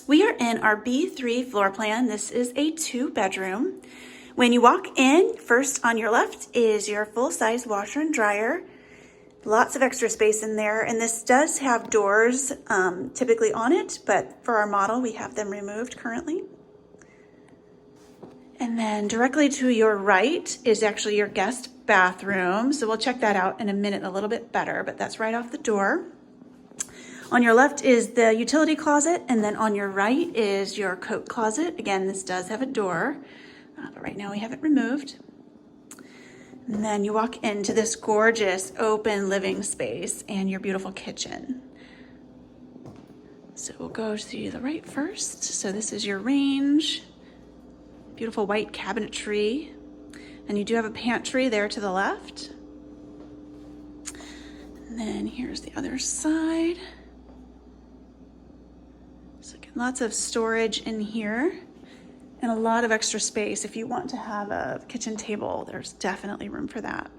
We are in our B3 floor plan. This is a 2-bedroom. When you walk in, first on your left is your full-size washer and dryer. Lots of extra space in there, and this does have doors typically on it, but for our model, we have them removed currently. And then directly to your right is actually your guest bathroom. So we'll check that out in a minute a little bit better, but that's right off the door. On your left is the utility closet, and then on your right is your coat closet. Again, this does have a door, but right now we have it removed. And then you walk into this gorgeous open living space and your beautiful kitchen. So we'll go to the right first. So this is your range, beautiful white cabinetry, and you do have a pantry there to the left. And then here's the other side. So again, lots of storage in here and a lot of extra space. If you want to have a kitchen table, there's definitely room for that.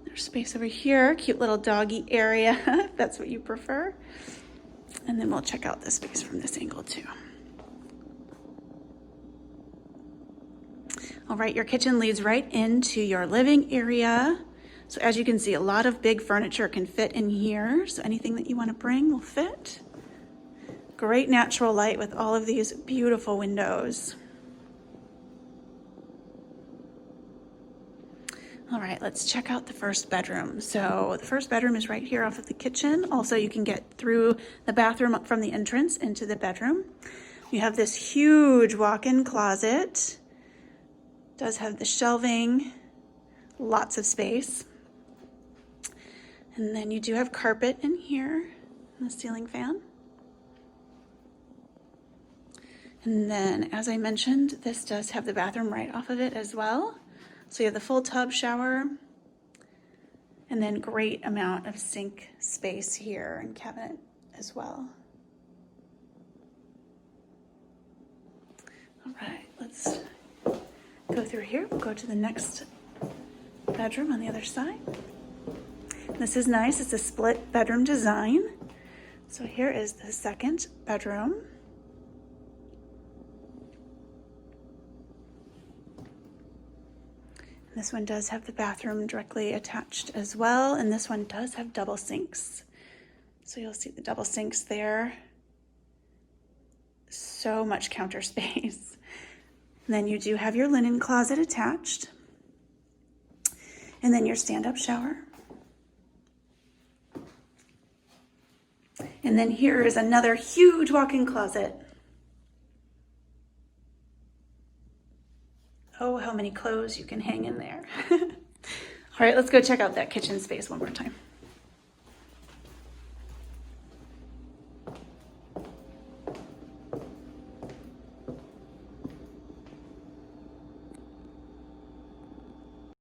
There's space over here, cute little doggy area, if that's what you prefer. And then we'll check out the space from this angle too. All right, your kitchen leads right into your living area. So as you can see, a lot of big furniture can fit in here. So anything that you want to bring will fit. Great natural light with all of these beautiful windows. All right, let's check out the first bedroom. So the first bedroom is right here off of the kitchen. Also, you can get through the bathroom from the entrance into the bedroom. You have this huge walk-in closet. It does have the shelving, lots of space. And then you do have carpet in here and the ceiling fan. And then, as I mentioned, this does have the bathroom right off of it as well. So you have the full tub shower, and then great amount of sink space here and cabinet as well. All right, let's go through here. We'll go to the next bedroom on the other side. This is nice. It's a split bedroom design. So here is the second bedroom. This one does have the bathroom directly attached as well, and this one does have double sinks. So you'll see the double sinks there. So much counter space. And then you do have your linen closet attached. And then your stand-up shower. And then here is another huge walk-in closet. Oh, how many clothes you can hang in there. All right, let's go check out that kitchen space one more time.